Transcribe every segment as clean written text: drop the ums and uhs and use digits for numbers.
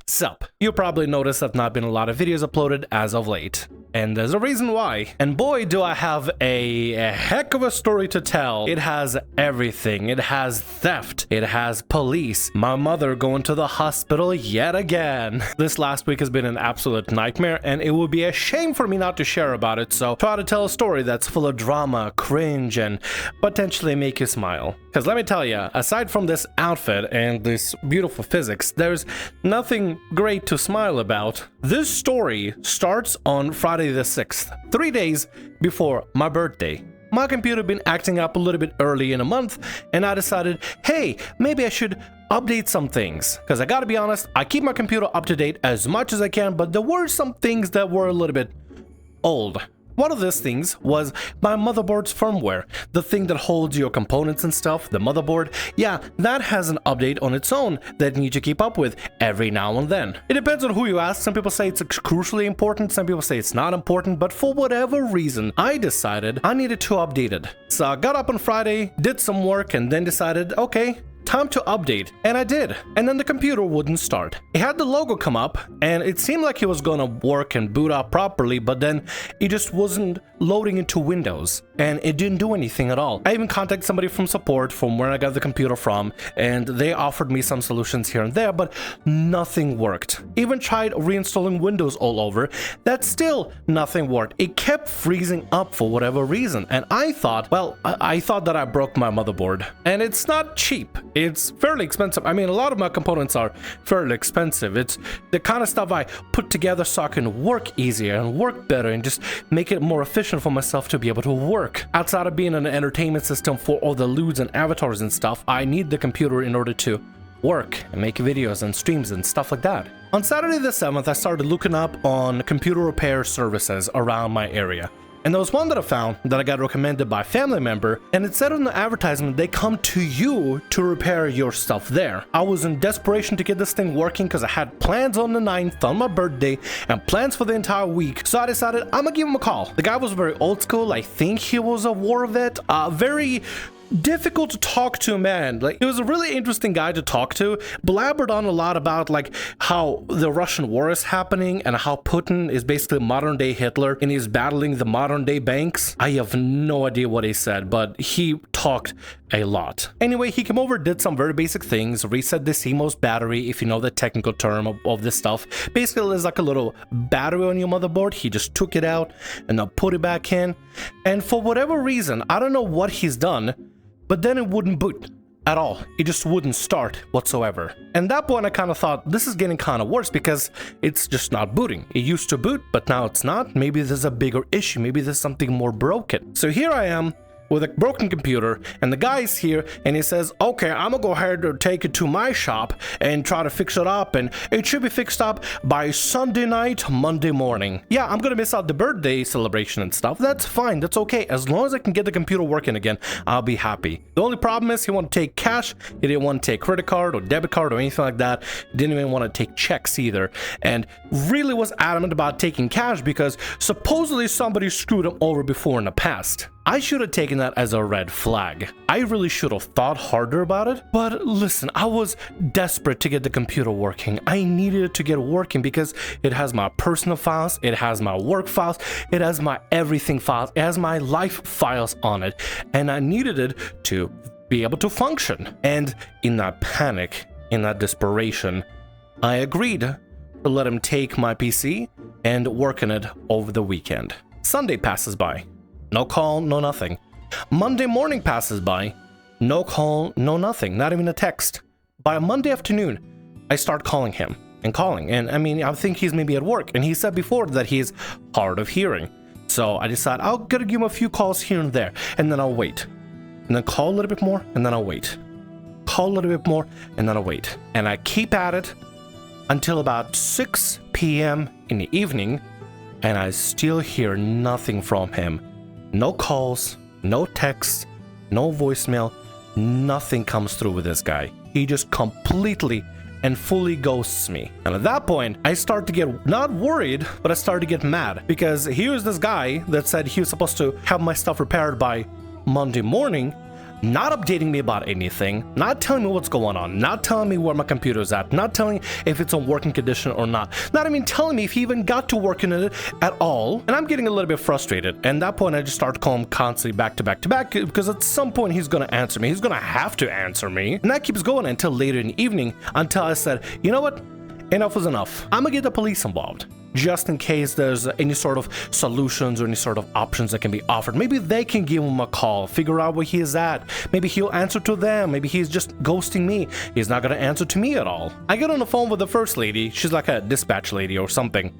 Sup, you probably noticed that not been a lot of videos uploaded as of late. And there's a reason why. And boy, do I have a heck of a story to tell. It has everything. It has theft. It has police. My mother going to the hospital yet again. This last week has been an absolute nightmare, and it would be a shame for me not to share about it. So try to tell a story that's full of drama, cringe, and potentially make you smile. Because let me tell you, aside from this outfit and this beautiful physics, there's nothing great to smile about. This story starts on Friday the 6th, 3 days before my birthday. My computer been acting up a little bit early in a month, and I decided, hey, maybe I should update some things. Because I gotta be honest, I keep my computer up to date as much as I can, but there were some things that were a little bit old. One of those things was my motherboard's firmware, the thing that holds your components and stuff, the motherboard. Yeah, that has an update on its own that you need to keep up with every now and then. It depends on who you ask. Some people say it's crucially important, some people say it's not important, but for whatever reason, I decided I needed to update it. So I got up on Friday, did some work, and then decided, okay, time to update, and I did. And then the computer wouldn't start. It had the logo come up, and it seemed like it was gonna work and boot up properly, but then it just wasn't loading into Windows, and it didn't do anything at all. I even contacted somebody from support from where I got the computer from, and they offered me some solutions here and there, but nothing worked. Even tried reinstalling Windows all over, that still nothing worked. It kept freezing up for whatever reason, and I thought, well, I thought that I broke my motherboard, and it's not cheap. It's fairly expensive. I mean, a lot of my components are fairly expensive. It's the kind of stuff I put together so I can work easier and work better and just make it more efficient for myself to be able to work. Outside of being an entertainment system for all the lewds and avatars and stuff, I need the computer in order to work and make videos and streams and stuff like that. On Saturday the 7th, I started looking up on computer repair services around my area. And there was one that I found that I got recommended by a family member, and it said on the advertisement they come to you to repair your stuff there. I was in desperation to get this thing working because I had plans on the 9th on my birthday and plans for the entire week, so I decided I'm gonna give him a call. The guy was very old school. I think he was a war vet, very difficult to talk to, man. Like, he was a really interesting guy to talk to. Blabbered on a lot about like how the Russian war is happening and how Putin is basically modern day Hitler and he's battling the modern day banks. I have no idea what he said, but he talked a lot. Anyway, he came over, did some very basic things, reset the CMOS battery, if you know the technical term of this stuff. Basically, there's like a little battery on your motherboard. He just took it out and then put it back in. And for whatever reason, I don't know what he's done, but then it wouldn't boot at all. It just wouldn't start whatsoever. And at that point, I kind of thought, this is getting kind of worse because it's just not booting. It used to boot, but now it's not. Maybe there's a bigger issue. Maybe there's something more broken. So here I am with a broken computer, and the guy's here, and he says, okay, I'm gonna go ahead and take it to my shop and try to fix it up, and it should be fixed up by Sunday night, Monday morning. Yeah, I'm gonna miss out the birthday celebration and stuff. That's fine, that's okay. As long as I can get the computer working again, I'll be happy. The only problem is he wanted to take cash. He didn't want to take credit card or debit card or anything like that. He didn't even want to take checks either, and really was adamant about taking cash because supposedly somebody screwed him over before in the past. I should have taken that as a red flag. I really should have thought harder about it. But listen, I was desperate to get the computer working. I needed it to get working because it has my personal files, it has my work files, it has my everything files, it has my life files on it. And I needed it to be able to function. And in that panic, in that desperation, I agreed to let him take my PC and work on it over the weekend. Sunday passes by. No call, no nothing. Monday morning passes by. No call, no nothing. Not even a text. By Monday afternoon, I start calling him and calling. And I mean, I think he's maybe at work. And he said before that he's hard of hearing. So I decide I'll gotta give him a few calls here and there. And then I'll wait. And then call a little bit more. And then I'll wait. Call a little bit more. And then I'll wait. And I keep at it until about 6 p.m. in the evening. And I still hear nothing from him. No calls, no texts, no voicemail, nothing comes through with this guy. He just completely and fully ghosts me. And at that point, I start to get not worried, but I start to get mad because here's this guy that said he was supposed to have my stuff repaired by Monday morning. not updating me about anything, not telling me what's going on, not telling me where my computer's at, not telling if it's in working condition or not even telling me if he even got to work in it at all. And I'm getting a little bit frustrated. And at that point, I just start calling him constantly back to back to back, because at some point he's gonna answer me. He's gonna have to answer me. And that keeps going until later in the evening, until I said, you know what? Enough is enough. I'm gonna get the police involved, just in case there's any sort of solutions or any sort of options that can be offered. Maybe they can give him a call, figure out where he is at. Maybe he'll answer to them. Maybe he's just ghosting me. He's not gonna answer to me at all. I get on the phone with the first lady. She's like a dispatch lady or something.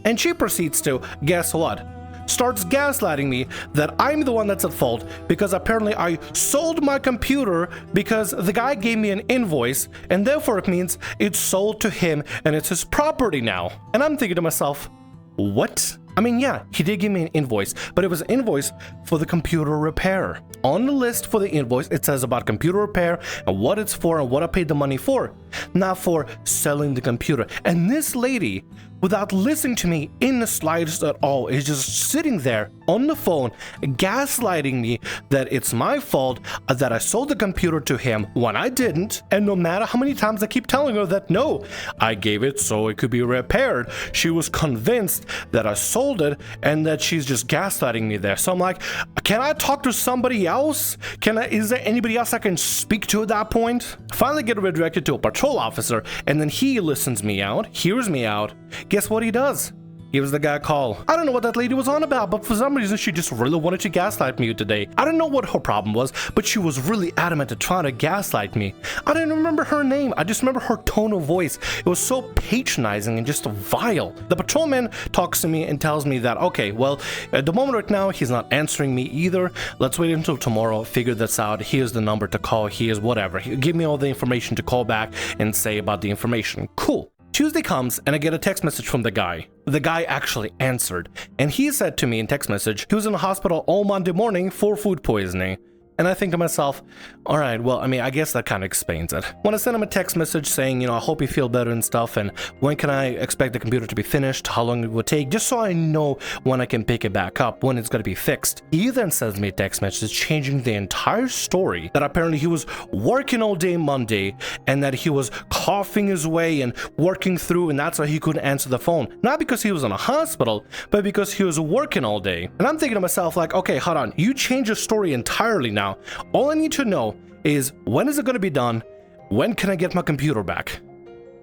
And she proceeds to, guess what? Starts gaslighting me that I'm the one that's at fault because apparently I sold my computer because the guy gave me an invoice, and therefore it means it's sold to him and it's his property now. And I'm thinking to myself, what? I mean, yeah, he did give me an invoice, but it was an invoice for the computer repair. On the list for the invoice, it says about computer repair and what it's for and what I paid the money for, not for selling the computer. And this lady, without listening to me in the slightest at all, is just sitting there on the phone gaslighting me that it's my fault that I sold the computer to him when I didn't. And no matter how many times I keep telling her that no, I gave it so it could be repaired, she was convinced that I sold it and that she's just gaslighting me there. So I'm like, can I talk to somebody else? Is there anybody else I can speak to at that point? Finally get redirected to a patrol officer, and then he listens me out, hears me out. Guess what he does? Gives the guy a call. I don't know what that lady was on about, but for some reason she just really wanted to gaslight me today. I don't know what her problem was, but she was really adamant to try to gaslight me. I didn't remember her name. I just remember her tone of voice. It was so patronizing and just vile. The patrolman talks to me and tells me that, okay, well, at the moment right now, he's not answering me either. Let's wait until tomorrow, figure this out. Here's the number to call. Here's whatever. He'll give me all the information to call back and say about the information. Cool. Tuesday comes and I get a text message from the guy. The guy actually answered, and he said to me in text message he was in the hospital all Monday morning for food poisoning. And I think to myself, all right, well, I mean, I guess that kind of explains it. When I sent him a text message saying, you know, I hope you feel better and stuff, and when can I expect the computer to be finished, how long it would take, just so I know when I can pick it back up, when it's going to be fixed. He then sends me a text message changing the entire story, that apparently he was working all day Monday, and that he was coughing his way and working through, and that's why he couldn't answer the phone. Not because he was in a hospital, but because he was working all day. And I'm thinking to myself, like, okay, hold on, you changed your story entirely now. All I need to know is, when is it going to be done? When can I get my computer back?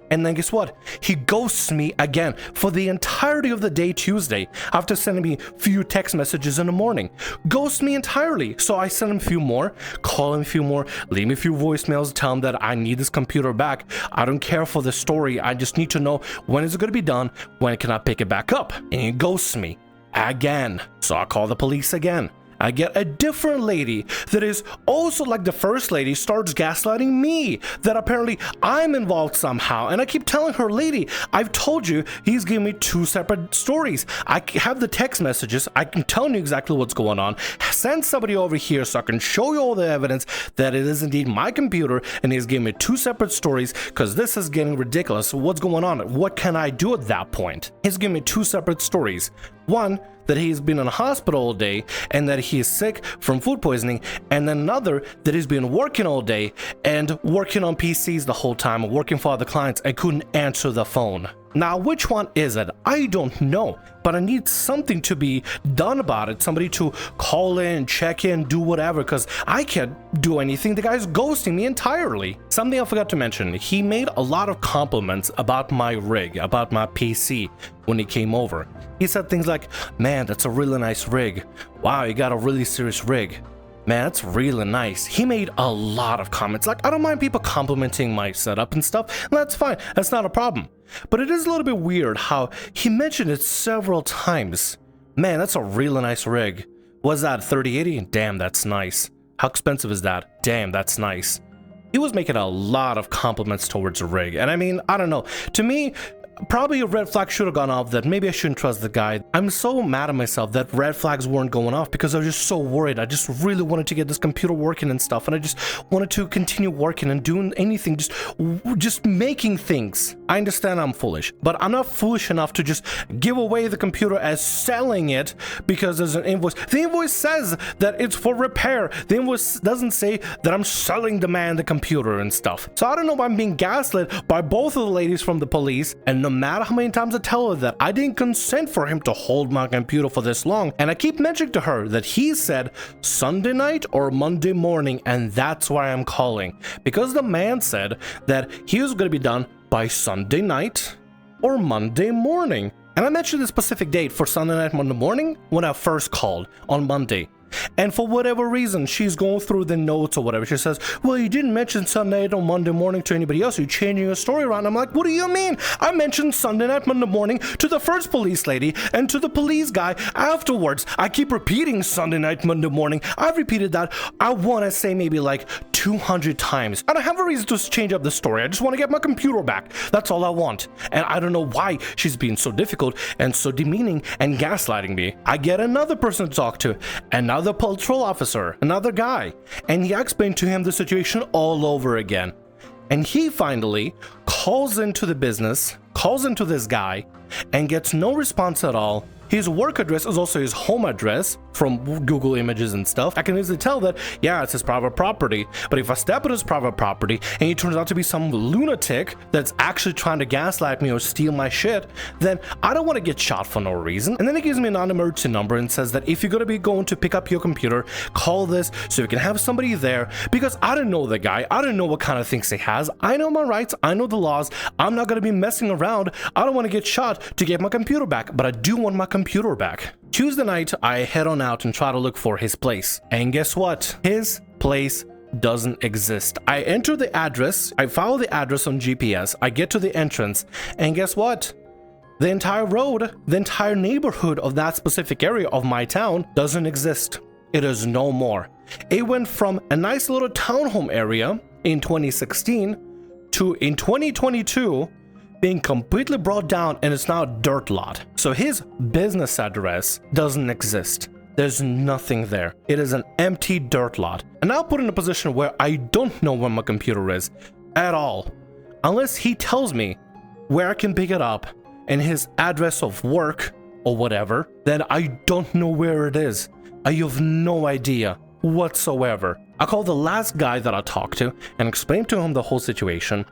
And then guess what? He ghosts me again for the entirety of the day Tuesday after sending me a few text messages in the morning. Ghosts me entirely. So I send him a few more, call him a few more, leave me a few voicemails, tell him that I need this computer back. I don't care for the story. I just need to know, when is it going to be done? When can I pick it back up? And he ghosts me again. So I call the police again. I get a different lady that is also like the first lady, starts gaslighting me that apparently I'm involved somehow. And I keep telling her, lady, I've told you he's giving me two separate stories. I have the text messages. I can tell you exactly what's going on. Send somebody over here so I can show you all the evidence that it is indeed my computer and he's giving me two separate stories, because this is getting ridiculous. What's going on? What can I do at that point? He's giving me two separate stories. One, that he's been in a hospital all day and that he is sick from food poisoning, and then another that he's been working all day and working on PCs the whole time, working for other clients, and couldn't answer the phone. Now, which one is it? I don't know, but I need something to be done about it. Somebody to call in, check in, do whatever, because I can't do anything. The guy's ghosting me entirely. Something I forgot to mention, he made a lot of compliments about my rig, about my PC when he came over. He said things like, man, that's a really nice rig. Wow, you got a really serious rig. Man, that's really nice. He made a lot of comments. Like, I don't mind people complimenting my setup and stuff. That's fine. That's not a problem. But it is a little bit weird how he mentioned it several times. Man, that's a really nice rig. Was that 3080? Damn, that's nice. How expensive is that? Damn, that's nice. He was making a lot of compliments towards the rig. And I mean, I don't know. To me, probably a red flag should have gone off that maybe I shouldn't trust the guy. I'm so mad at myself that red flags weren't going off because I was just so worried. I just really wanted to get this computer working and stuff, and I just wanted to continue working and doing anything, just making things. I understand I'm foolish, but I'm not foolish enough to just give away the computer as selling it because there's an invoice. The invoice says that it's for repair. The invoice doesn't say that I'm selling the man the computer and stuff. So I don't know if I'm being gaslit by both of the ladies from the police, and no matter how many times I tell her that I didn't consent for him to hold my computer for this long, and I keep mentioning to her that he said Sunday night or Monday morning, and that's why I'm calling, because the man said that he was going to be done by Sunday night or Monday morning. And I mentioned the specific date for Sunday night, Monday morning when I first called on Monday. And for whatever reason, she's going through the notes or whatever. She says, well, you didn't mention Sunday night or Monday morning to anybody else. You're changing your story around. I'm like, what do you mean? I mentioned Sunday night, Monday morning to the first police lady and to the police guy afterwards. I keep repeating Sunday night, Monday morning. I've repeated that, I want to say maybe like 200 times. I don't have a reason to change up the story. I just want to get my computer back. That's all I want. And I don't know why she's being so difficult and so demeaning and gaslighting me. I get another person to talk to, another patrol officer, another guy, and he explained to him the situation all over again. And he finally calls into the business, calls into this guy, and gets no response at all. His work address is also his home address from Google Images and stuff. I can easily tell that, yeah, it's his private property. But if I step on his private property and he turns out to be some lunatic that's actually trying to gaslight me or steal my shit, then I don't want to get shot for no reason. And then he gives me a non-emergency number and says that if you're going to be going to pick up your computer, call this so you can have somebody there, because I don't know the guy. I don't know what kind of things he has. I know my rights. I know the laws. I'm not going to be messing around. I don't want to get shot to get my computer back, but I do want my computer back. Tuesday night, I head on out and try to look for his place. And guess what? His place doesn't exist. I enter the address, I follow the address on GPS, I get to the entrance, and guess what? The entire road, the entire neighborhood of that specific area of my town doesn't exist. It is no more. It went from a nice little townhome area in 2016 to in 2022 being completely brought down, and it's now a dirt lot. So his business address doesn't exist. There's nothing there. It is an empty dirt lot. And now put in a position where I don't know where my computer is at all. Unless he tells me where I can pick it up and his address of work or whatever, then I don't know where it is. I have no idea whatsoever. I called the last guy that I talked to and explained to him the whole situation.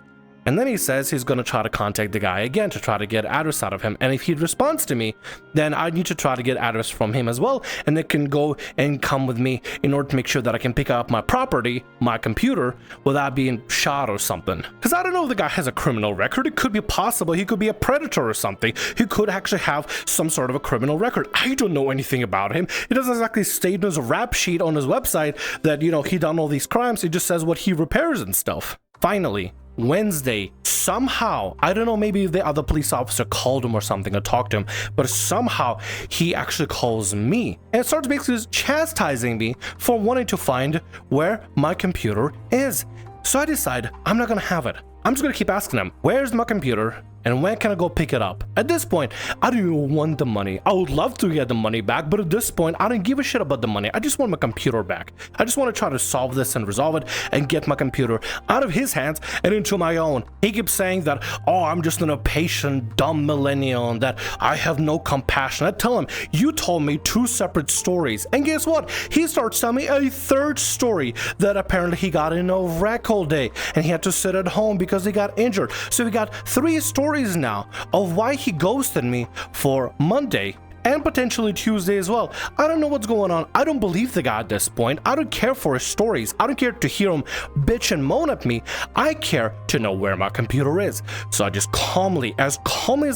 And then he says he's going to try to contact the guy again to try to get address out of him. And if he responds to me, then I need to try to get address from him as well. And they can go and come with me in order to make sure that I can pick up my property, my computer, without being shot or something. Because I don't know if the guy has a criminal record. It could be possible. He could be a predator or something. He could actually have some sort of a criminal record. I don't know anything about him. He doesn't exactly state in his rap sheet on his website that, you know, he done all these crimes. He just says what he repairs and stuff. Finally, Wednesday, somehow, I don't know, maybe the other police officer called him or something or talked to him, but somehow he actually calls me and starts basically chastising me for wanting to find where my computer is. So I decide I'm not gonna have it. I'm just gonna keep asking him, where's my computer and when can I go pick it up? At this point, I don't even want the money. I would love to get the money back, but at this point, I don't give a shit about the money. I just want my computer back. I just want to try to solve this and resolve it and get my computer out of his hands and into my own. He keeps saying that, oh, I'm just an impatient, dumb millennial and that I have no compassion. I tell him, you told me 2 separate stories. And guess what? He starts telling me a 3rd story that apparently he got in a wreck all day and he had to sit at home because he got injured. So we got 3 stories now of why he ghosted me for Monday and potentially Tuesday as well. I don't know what's going on. I don't believe the guy at this point. I don't care for his stories. I don't care to hear him bitch and moan at me. I care to know where my computer is. So I just calmly as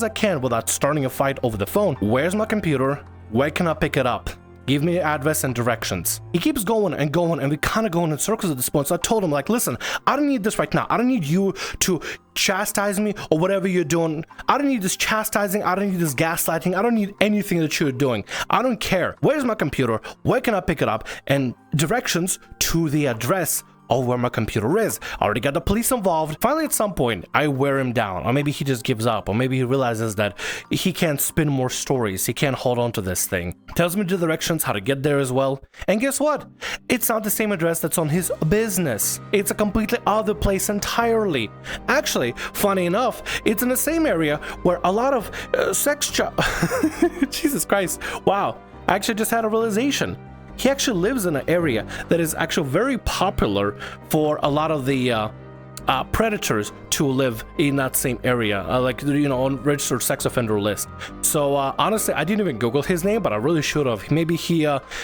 I can without starting a fight over the phone, where's my computer? Where can I pick it up? Give me address and directions. He keeps going and going, and we kind of going in circles at this point. So I told him, like, listen, I don't need this right now. I don't need you to chastise me or whatever you're doing. I don't need this chastising. I don't need this gaslighting. I don't need anything that you're doing. I don't care. Where's my computer? Where can I pick it up? And directions to the address of where my computer is. I already got the police involved. Finally, at some point, I wear him down, or maybe he just gives up, or maybe he realizes that he can't spin more stories. He can't hold on to this thing. Tells me the directions, how to get there as well. And guess what? It's not the same address that's on his business. It's a completely other place entirely. Actually, funny enough, it's in the same area where a lot of sex Jesus Christ. Wow. I actually just had a realization. He actually lives in an area that is actually very popular for a lot of the predators to live in that same area, like, you know, on registered sex offender list. So honestly, I didn't even Google his name, but I really should have. Maybe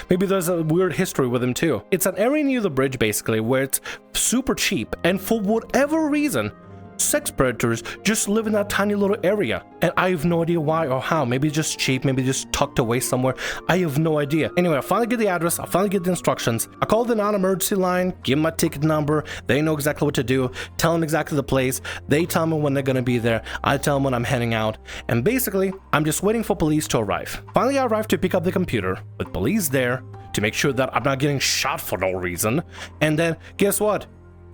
maybe there's a weird history with him too. It's an area near the bridge, basically, where it's super cheap, and for whatever reason, sex predators just live in that tiny little area, and I have no idea why or how. Maybe it's just cheap, maybe just tucked away somewhere. I have no idea. Anyway, I finally get the address, I finally get the instructions. I call the non-emergency line, give them my ticket number, they know exactly what to do, tell them exactly the place, they tell me when they're gonna be there, I tell them when I'm heading out, and basically, I'm just waiting for police to arrive. Finally, I arrive to pick up the computer, with police there, to make sure that I'm not getting shot for no reason, and then, guess what?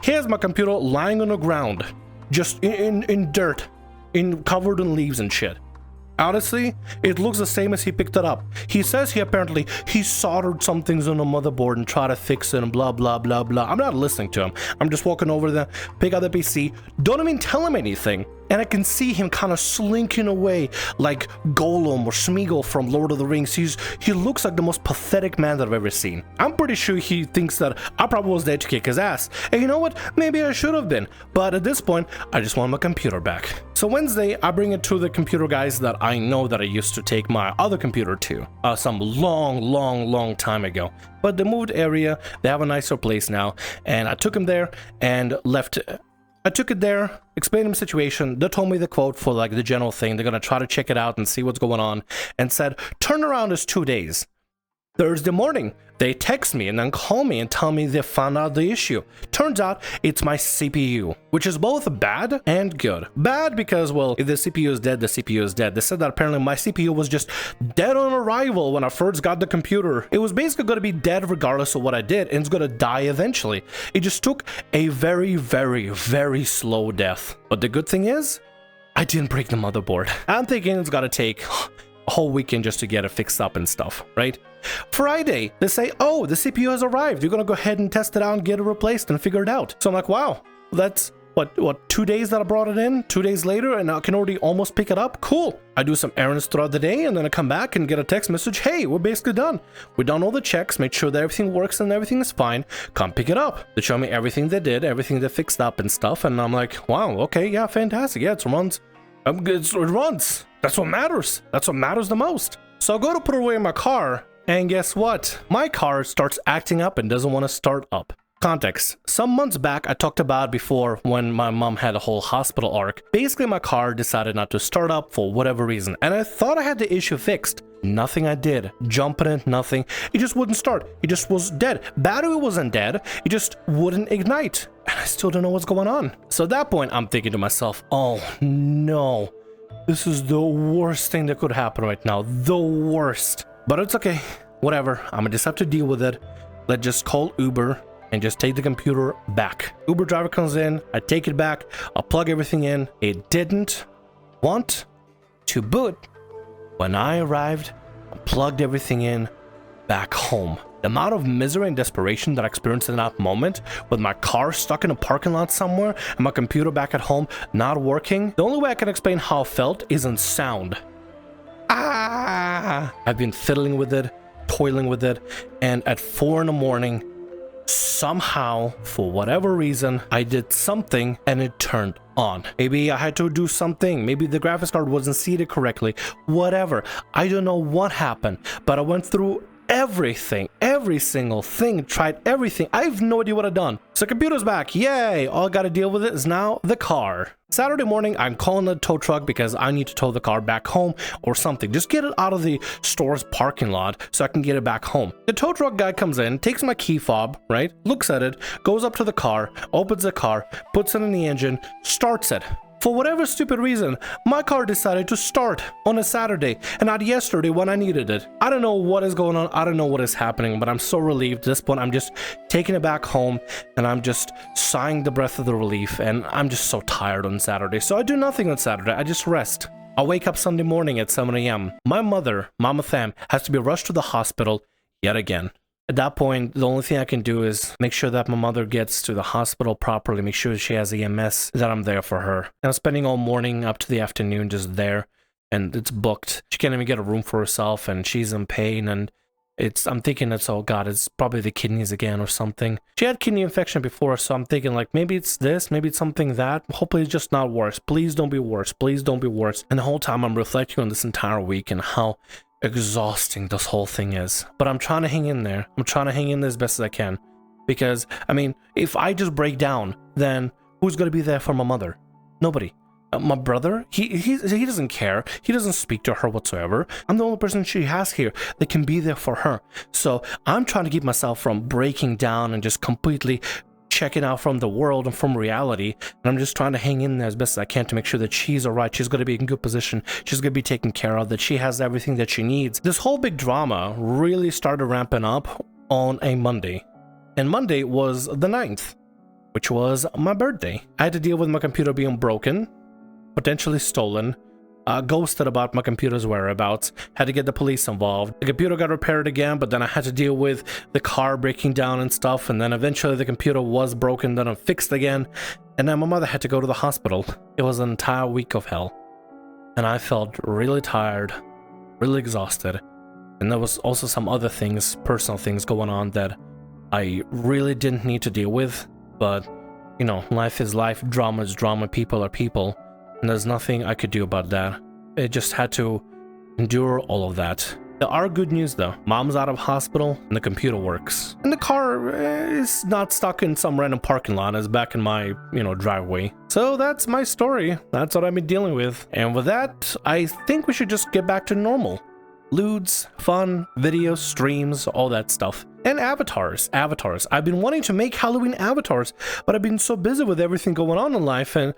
Here's my computer lying on the ground. Just in dirt, covered in leaves and shit. Honestly, it looks the same as he picked it up. He says he soldered some things on the motherboard and tried to fix it and blah blah blah blah. I'm not listening to him. I'm just walking over there, pick up the PC, don't even tell him anything. And I can see him kind of slinking away like Gollum or Smeagol from Lord of the Rings. He looks like the most pathetic man that I've ever seen. I'm pretty sure he thinks that I probably was there to kick his ass. And you know what? Maybe I should have been. But at this point, I just want my computer back. So Wednesday, I bring it to the computer guys that I know that I used to take my other computer to some long time ago. But they moved area, they have a nicer place now, and I took him there and left. I took it there, explained the situation. They told me the quote for like the general thing. They're gonna try to check it out and see what's going on, and said turnaround is 2 days. Thursday morning, they text me and then call me and tell me they found out the issue. Turns out it's my CPU, which is both bad and good. Bad because, well, if the CPU is dead, the CPU is dead. They said that apparently my CPU was just dead on arrival when I first got the computer. It was basically going to be dead regardless of what I did, and it's going to die eventually. It just took a very slow death. But the good thing is, I didn't break the motherboard. I'm thinking it's going to take a whole weekend just to get it fixed up and stuff, right? Friday, they say, oh, the CPU has arrived. You're gonna go ahead and test it out and get it replaced and figure it out. So I'm like, wow, that's what 2 days that I brought it in, 2 days later, and I can already almost pick it up. Cool. I do some errands throughout the day, and then I come back and get a text message. Hey, we're basically done. We've done all the checks, made sure that everything works and everything is fine. Come pick it up. They show me everything they did, everything they fixed up and stuff, and I'm like, wow, okay, yeah, fantastic. Yeah, it runs. It runs. That's what matters. That's what matters the most. So I go to put it away in my car, and guess what? My car starts acting up and doesn't want to start up. Context. Some months back, I talked about before when my mom had a whole hospital arc. Basically, my car decided not to start up for whatever reason, and I thought I had the issue fixed. Nothing I did. Jumping it, nothing. It just wouldn't start. It just was dead. Battery wasn't dead. It just wouldn't ignite. And I still don't know what's going on. So at that point, I'm thinking to myself, oh no. This is the worst thing that could happen right now. The worst. But it's okay. Whatever. I'm gonna just have to deal with it. Let's just call Uber and just take the computer back. Uber driver comes in. I take it back. I'll plug everything in. It didn't want to boot. When I arrived, I plugged everything in back home. The amount of misery and desperation that I experienced in that moment, with my car stuck in a parking lot somewhere and my computer back at home not working, the only way I can explain how I felt is in sound. I've been fiddling with it, toiling with it, and at 4 in the morning, somehow, for whatever reason, I did something and it turned on. Maybe I had to do something. Maybe the graphics card wasn't seated correctly. Whatever. I don't know what happened, but I went through everything, every single thing, tried everything. I have no idea what I've done. So computer's back. Yay. All I got to deal with it is now the car. Saturday morning, I'm calling the tow truck because I need to tow the car back home or something. Just get it out of the store's parking lot so I can get it back home. The tow truck guy comes in, takes my key fob, right? Looks at it, goes up to the car, opens the car, puts it in the engine, starts it. For whatever stupid reason, my car decided to start on a Saturday and not yesterday when I needed it. I don't know what is going on. I don't know what is happening, but I'm so relieved. At this point, I'm just taking it back home and I'm just sighing the breath of the relief, and I'm just so tired on Saturday. So I do nothing on Saturday. I just rest. I wake up Sunday morning at 7 a.m. My mother, Mama Tham, has to be rushed to the hospital yet again. At that point, the only thing I can do is make sure that my mother gets to the hospital properly, make sure she has EMS, that I'm there for her. And I'm spending all morning up to the afternoon just there, and it's booked. She can't even get a room for herself, and she's in pain, and I'm thinking it's, oh God, it's probably the kidneys again or something. She had kidney infection before, so I'm thinking like, maybe it's this, maybe it's something that. Hopefully it's just not worse. Please don't be worse. Please don't be worse. And the whole time I'm reflecting on this entire week and how exhausting this whole thing is. But I'm trying to hang in there. I'm trying to hang in there as best as I can. Because, I mean, if I just break down, then who's going to be there for my mother? Nobody. My brother, he doesn't care. He doesn't speak to her whatsoever. I'm the only person she has here that can be there for her. So I'm trying to keep myself from breaking down and just completely checking out from the world and from reality. And I'm just trying to hang in there as best as I can to make sure that she's all right. She's going to be in good position. She's going to be taken care of, that she has everything that she needs. This whole big drama really started ramping up on a Monday. And Monday was the 9th, which was my birthday. I had to deal with my computer being broken, potentially stolen, ghosted about my computer's whereabouts, had to get the police involved. The computer got repaired again, but then I had to deal with the car breaking down and stuff, and then eventually the computer was broken, then fixed again, and then my mother had to go to the hospital. It was an entire week of hell, and I felt really tired, really exhausted, and there was also some other things, personal things going on that I really didn't need to deal with, but, you know, life is life, drama is drama, people are people. And there's nothing I could do about that. I just had to endure all of that. There are good news though. Mom's out of hospital and the computer works. And the car is not stuck in some random parking lot. It's back in my, driveway. So that's my story. That's what I've been dealing with. And with that, I think we should just get back to normal. Lewds, fun, videos, streams, all that stuff. And avatars. I've been wanting to make Halloween avatars, but I've been so busy with everything going on in life and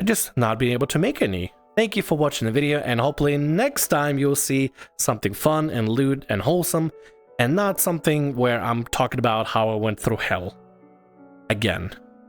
just not being able to make any. Thank you for watching the video, and hopefully next time you'll see something fun and lewd and wholesome, and not something where I'm talking about how I went through hell again.